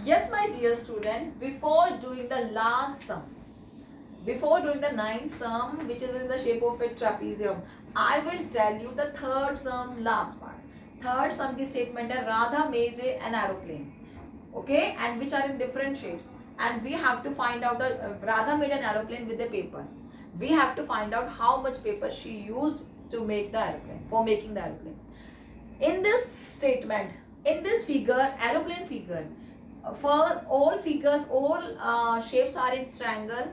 Yes, my dear student, before doing the last sum, before doing the ninth sum, which is in the shape of a trapezium, I will tell you the third sum, last part. Third sum की statement है Radha made an aeroplane, okay, and which are in different shapes, and we have to find out the Radha made an aeroplane with the paper. We have to find out how much paper she used to make the aeroplane, for making the aeroplane. In this statement, in this figure, aeroplane figure, for all figures, all shapes are in triangle,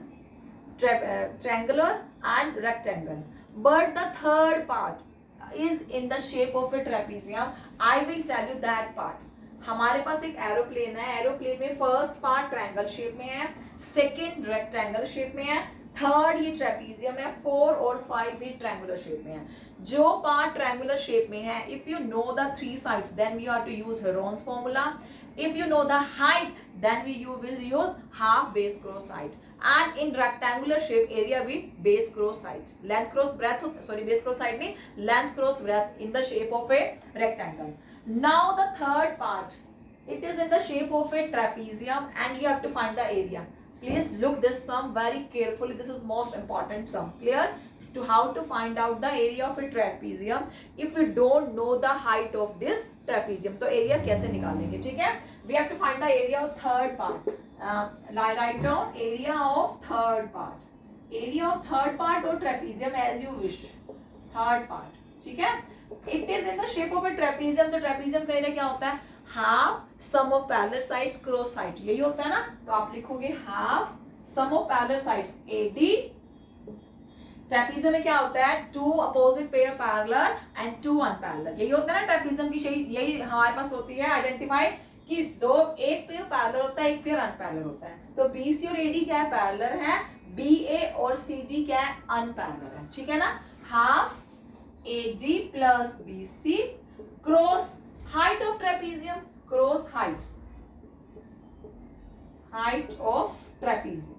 triangular and rectangle, but the third part is in the shape of a trapezium. I will tell you that part. हमारे पास एक aeroplane है, aeroplane में first part triangle shape में है, second rectangle shape में है, third ये trapezium है, 4 और 5 भी ट्रायंगुलर शेप में है. जो पार्ट ट्रायंगुलर शेप में है, if you know the three sides then you have to use Heron's formula. If you know the height, then you will use half base cross height. And in rectangular shape area भी base cross height, length cross breadth, sorry base cross height नहीं, length cross breadth in the shape of a rectangle. Now the third part, it is in the shape of a trapezium and you have to find the area. Please look this sum very carefully. This is most important sum. Clear? To how to find out the area of a trapezium if we don't know the height of this trapezium. तो area कैसे निकालेंगे, ठीक है? We have to find the area of third part. Write down area of third part. Area of third part or trapezium as you wish. Third part, ठीक है? It is in the shape of a trapezium. तो trapezium का area क्या होता है? Half sum of parallel sides cross height. यही होता है ना? तो आप लिखोगे half sum of parallel sides AD. Trapezium में क्या होता है? 2 opposite pair parallel and 2 unparalleled. यही होता है ना ट्रेपीजियम की, यही हमारे पास होती है आइडेंटिफाई कि एक पेयर पैरेलल होता है, एक पेयर अनपैरेलल होता है. तो BC और AD क्या है? पैरेलल है. BA और CD क्या है? अनपैरेलल है. ठीक है ना? Half AD plus BC cross height of trapezium, cross height of trapezium.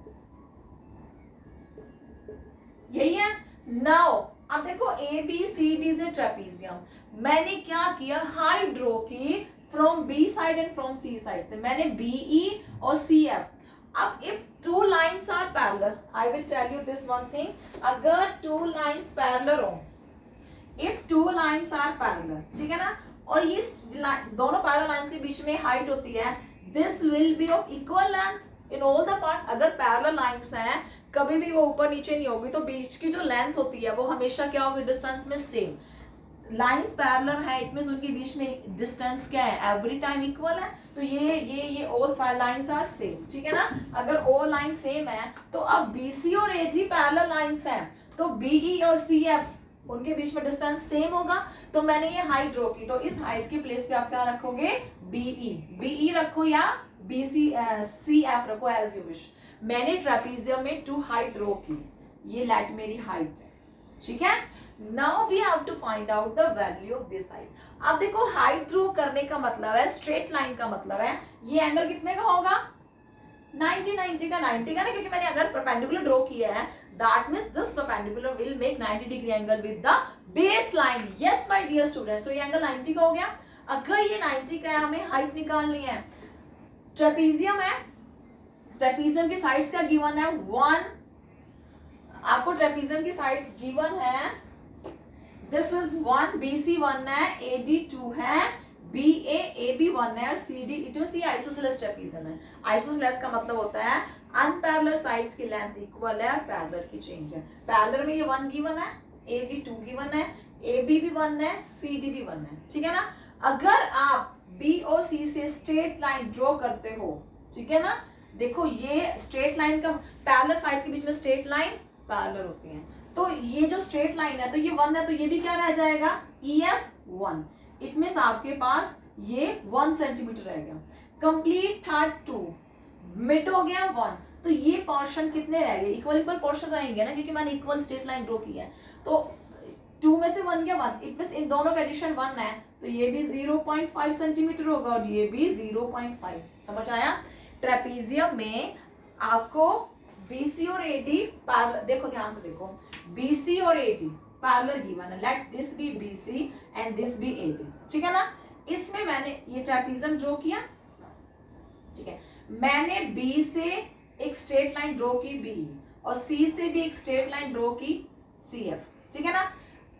यही है. नाउ अब देखो ABCD से ट्रेपीजियम. मैंने क्या किया? हाइट ड्रॉ की from B side and from C side से. मैंने BE और CF. अब if 2 lines are parallel, I will tell you this one thing. अगर 2 लाइंस पैरेलल हो, इफ 2 लाइंस आर पैरेलल, ठीक है ना, और ये दोनों पैरेलल लाइंस के बीच में हाइट होती है, this will be of equal length in all the part. अगर पैरेलल लाइंस हैं, कभी भी वो ऊपर नीचे नहीं होगी, तो बीच की जो लेंथ होती है वो हमेशा क्या होगी? डिस्टेंस में सेम. लाइंस पैरेलल है, इट मींस उनके बीच में डिस्टेंस क्या है? एवरी टाइम इक्वल है. तो ये ऑल लाइंस आर सेम. ठीक है ना? अगर ऑल लाइन सेम है तो अब BC और AG पैरेलल लाइंस हैं, तो BE और CF उनके बीच में डिस्टेंस सेम होगा. तो मैंने ये हाइट ड्रॉ की, तो इस हाइट के प्लेस पे आप क्या रखोगे? BE रखो या CF रखो एज यू विश. मैंने ट्रेपीजियम में 2 हाइट ड्रॉ की. ये लेट मेरी हाइट है. ठीक है? Now we have to find out the value of this height. अब देखो हाइट ड्रॉ करने का मतलब है, स्ट्रेट लाइन का मतलब है, ये एंगल कितने का होगा? 90 का ना, क्योंकि मैंने अगर परपेंडिकुलर ड्रॉ किया है, that means this perpendicular will make 90 degree angle with the base line. Yes my dear students, तो ये एंगल 90 का हो गया. अगर ये 90 का है, हमें हाइट निकालनी है. ट्रेपीजियम है, ट्रेपीजियम की साइड्स क्या गिवन है? 1. आपको ट्रेपीजियम की साइड्स गिवन है, दिस इज 1, BC 1 है, AD 2 है, BA AB 1 है और CD, इट मींस ये आइसोसेलेस ट्रेपीजियम है. आइसोसेलेस का मतलब होता है अनपैरेलल साइड्स की लेंथ इक्वल है और पैरेलल की चेंज है. पैरेलल में ये 1 गिवन है, AD 2 गिवन है, AB भी 1 है, CD भी 1 है. ठीक है ना? अगर आप B और C से स्ट्रेट लाइन ड्रॉ करते हो, ठीक है ना, देखो ये स्ट्रेट लाइन का पैरेलल साइड्स के बीच में स्ट्रेट लाइन पैरेलल होती हैं. तो ये जो स्ट्रेट लाइन है, तो ये 1 है, तो ये भी क्या रह जाएगा? EF 1. इट मींस आपके पास ये 1 सेंटीमीटर रह गया. कंप्लीट था 2, मिड हो गया 1. तो ये पोर्शन कितने रह गए? इक्वल पोर्शन रहेंगे ना, क्योंकि मैंने इक्वल स्ट्रेट लाइन ड्रॉ की है. तो 2 में से 1 गया 1, इट मींस इन दोनों का एडिशन 1 है, तो ये भी 0.5 सेंटीमीटर होगा और ये भी 0.5. समझ आया? ट्रेपीजियम में आपको BC और AD पैरेलल, देखो ध्यान से देखो, BC और AD पैरेलल गिवन है. Let this be BC and this be AD. ठीक है ना? इसमें मैंने ये ट्रेपीजियम ड्रॉ किया, ठीक है, मैंने बी से एक स्ट्रेट लाइन ड्रॉ की बी और सी से भी एक स्ट्रेट लाइन ड्रॉ की सी एफ, ठीक है ना।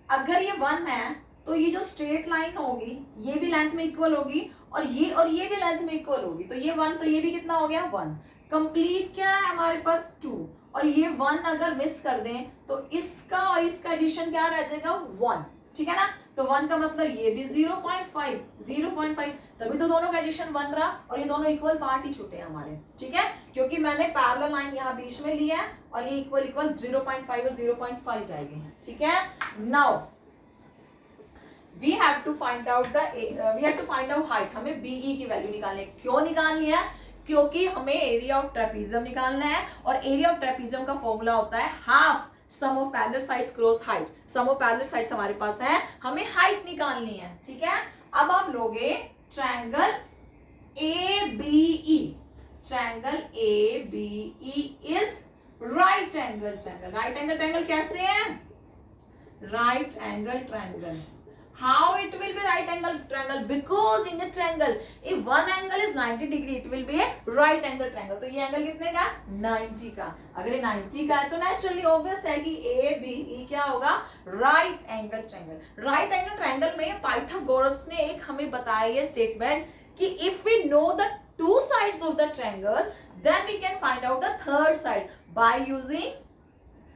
अगर ये 1 है तो ये जो स्ट्रेट लाइन होगी ये भी लेंथ में इक्वल होगी और ये भी लेंथ में इक्वल होगी, तो ये 1 तो ये भी कितना हो गया 1। कंप्लीट क्या है हमारे पास 2 और ये 1 अगर मिस कर दें तो इसका और इसका एडिशन क्या रह जाएगा 1, ठीक है ना। तो 1 का मतलब ये भी 0.5, तभी तो दोनों का एडिशन 1 रहा और ये दोनों इक्वल पार्ट ही छूटे हैं हमारे, ठीक है, क्योंकि मैंने पैरेलल लाइन यहाँ बीच में लिया है और ये इक्वल 0.5 और 0.5 रह गए हैं, ठीक है। Now we have to find out height, हमें BE की वैल्यू निकालनी है। क्यों निकालनी है? क्योंकि हमें एरिया ऑफ ट्रेपीजियम निकालना है और एरिया ऑफ ट्रेपीजियम का फॉर्मूला होता है half sum of parallel sides cross height. Sum of parallel sides हमारे पास है, हमें हाइट निकालनी है, ठीक है। अब आप लोगे triangle ABE, triangle ABE is right angle triangle. Right angle triangle कैसे है? Right angle triangle. How it will be right angle triangle? Because in a triangle, if one angle is 90 degree, it will be a right angle triangle. तो ये angle कितने का? 90 का। अगर ये 90 का है तो नेचुरली ऑब्वियस है कि ABE क्या होगा? Right angle triangle. Right angle triangle में पाइथागोरस ने एक हमें बताया ये स्टेटमेंट कि if we know the two sides of the triangle, then we can find out the third side by using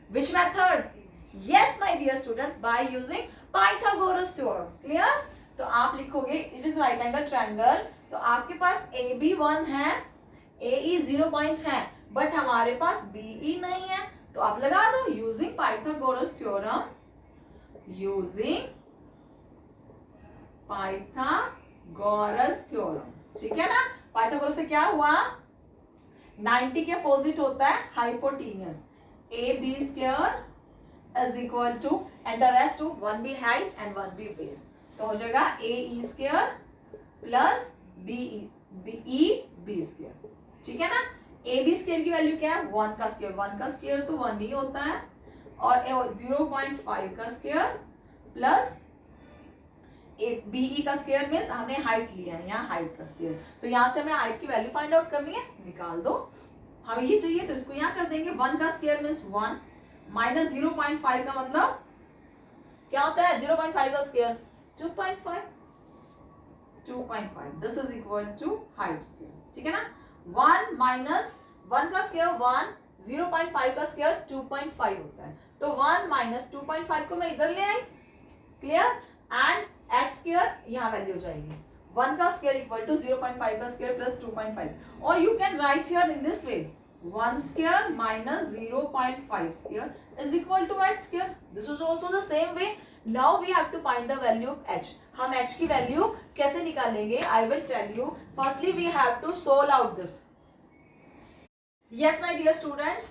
which method? Yes, my dear students, by using Pythagoras theorem. Clear? तो आप लिखोगे it is right angle triangle, तो आपके पास AB 1 है, AE 0 point है, but हमारे पास BE नहीं है, तो आप लगा दो using Pythagoras theorem, using Pythagoras theorem, ठीक है ना। पाइथागोरस से क्या हुआ? 90 के अपोजिट होता है hypotenuse, AB square is equal to and the rest to 1b height and 1b base, तो हो जाएगा AE square plus BE B square, ठीक है ना। AB स्क्वायर की वैल्यू क्या है? 1 का स्क्वायर, 1 का स्क्वायर तो 1 ही होता है और 0.5 का स्क्वायर प्लस BE का स्क्वायर मींस हमने हाइट लिया है, यहाँ हाइट का स्क्वायर, तो यहाँ से हमें हाइट की वैल्यू फाइंड आउट करनी है, निकाल दो। हमें ये चाहिए तो इसको यहाँ कर देंगे, 1 का स्क्वायर मींस 1 माइनस 0.5 का मतलब क्या होता है? 0.5 का square 2.5, this is equal to height square, ठीक है ना। 1 माइनस 1 का स्क्वायर 1, 0.5 का स्क्वायर 2.5 होता है, तो 1 माइनस 2.5 को मैं इधर ले आई, क्लियर, एंड x स्क्वायर यहाँ वैल्यू हो जाएगी 1 का स्क्वायर इक्वल टू 0.5 का स्क्वायर प्लस 2.5, और you can write here in this way 1 square minus 0.5 square is equal to h square. This is also the same way. Now we have to find the value of h. हम h की value कैसे निकालेंगे? I will tell you. Firstly, we have to solve out this. Yes, my dear students.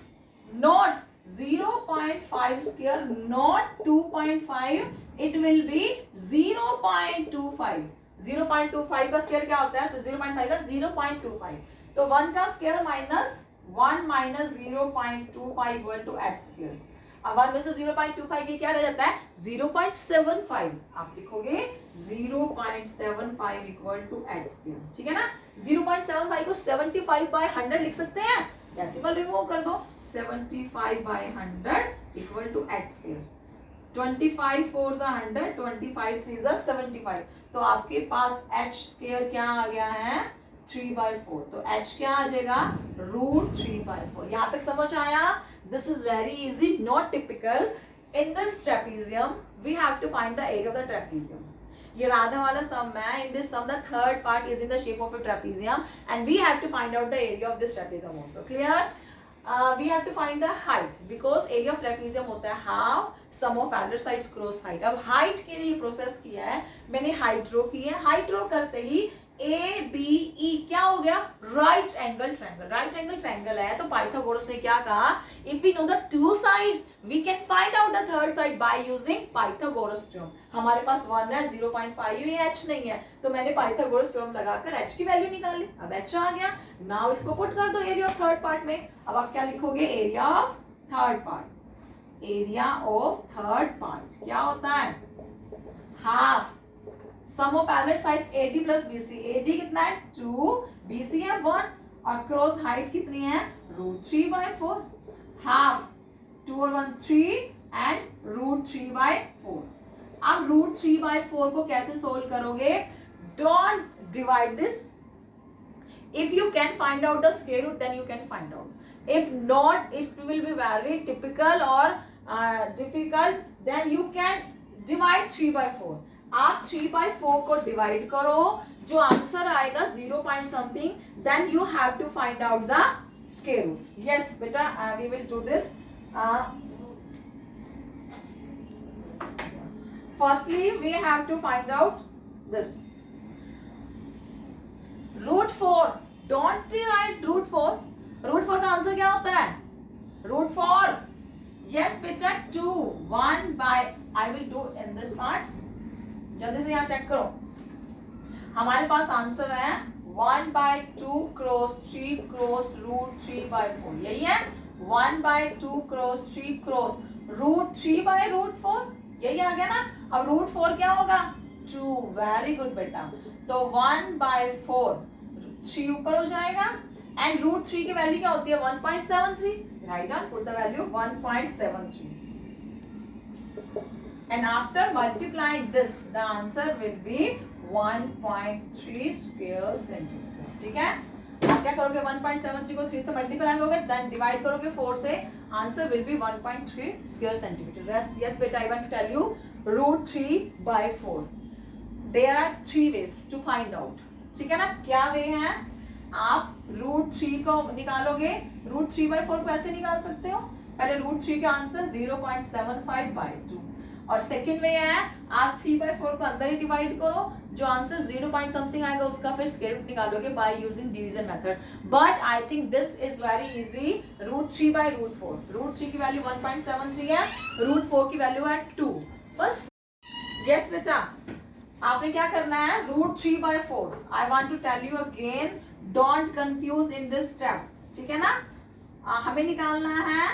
Not 0.5 square, not 2.5. It will be 0.25. 0.25 का square क्या होता है? So 0.5 का 0.25. तो 1 का square minus 1 minus 0.25 equal to h square. अब 1 में से 0.25 की क्या रह जाता है? 0.75। आप लिखोगे 0.75 इक्वल टू h स्क्वायर, ठीक है ना। 0.75 को 75/100 लिख सकते हैं, डेसिमल रिमूव कर दो, 75/100 इक्वल टू h स्क्वायर। 25 4 100, 25 3 75, तो आपके पास h स्क्वायर क्या आ गया है? 3/4, तो h क्या आ जाएगा? √3/4। यहां तक समझ आया? This is very easy, not typical. In this trapezium we have to find the area of the trapezium. ये राधा वाला सम है। In this sum the third part is in the shape of a trapezium and we have to find out the area of this trapezium also. Clear? We have to find the height because area of trapezium होता है half sum of parallel sides cross height. अब height के लिए process किया है मैंने, height draw की है। हाइट ड्रॉ करते ही ABE क्या हो गया? Right angle triangle. Right angle triangle है तो पाइथागोरस ने क्या कहा? If we know the two sides we can find out the third side by using Pythagoras theorem. हमारे पास 1 है, 0.5 है, h नहीं है, तो मैंने पाइथागोरस थ्योरम लगाकर h की वैल्यू निकाल ली। अब h आ गया, नाउ इसको पुट कर दो एरिया ऑफ थर्ड पार्ट में। अब आप क्या लिखोगे? Area of third part. Area of third part क्या होता है? Half sum of parallel sides AD plus BC। AD कितना है? 2, BC है 1, और क्रॉस हाइट कितनी है, √3/4, हाफ 2 और 1 3 एंड √3/4। अब √3/4 को कैसे सोल्व करोगे, don't divide this, if you can find out the square root then you can find out, if not it will be very typical or difficult, then you can divide 3/4। आप 3/4 को divide करो, जो answer आएगा 0 point something, then you have to find out the square root. Yes बेटा, we will do this. Firstly we have to find out this √4, don't divide √4। √4 का answer क्या होता है, √4, यस बेटा 2 1 by, I will do in this part, जल्दी से यहाँ check करो, हमारे पास आंसर है 1/2 क्रॉस 3 क्रॉस √3/4, यही है 1/2 क्रॉस 3 क्रॉस √3/4, यही आ गया ना। अब √4 क्या होगा, 2, वेरी गुड बेटा, तो 1/4 3 ऊपर हो जाएगा, एंड √3 की वैल्यू क्या होती है 1.73, write down, put the value 1.73, and after multiplying this the answer will be 1.3 square centimeter। ठीक है, आप क्या करोगे, 1.73 को 3 से मल्टीप्लाई करोगे, देन डिवाइड करोगे 4 से, answer will be 1.3 square centimetre. Yes बेटा, I want to tell you √3/4, there are 3 ways to find out. ठीक है ना, क्या वे है, आप √3 को निकालोगे, √3/4 को ऐसे निकाल सकते हो, पहले √3 का आंसर 0.75/2, और सेकेंड वे है आप 3/4 को अंदर ही डिवाइड करो, जो आंसर 0 पॉइंट समथिंग आएगा उसका फिर स्क्वायर रूट निकालोगे by using division method. But I think this is very easy, √3/4, √3 की वैल्यू 1.73 है, √4 की वैल्यू है 2, बस। यस बेटा, आपने क्या करना है, √3/4, I want to tell you again, don't confuse in this step, ठीक है ना। हमें निकालना है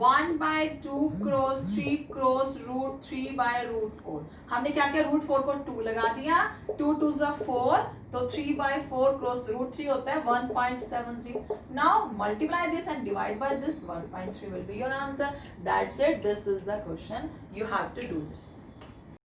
1/2 क्रॉस 3 क्रॉस √3/4। हमने क्या किया, √4 को 2 लगा दिया, 2 2 ज़ा 4, तो 3/4 क्रॉस √3 होता है 1.73। Now multiply this and divide by this, 1.3 will be your answer. That's it, this is the question, you have to do this.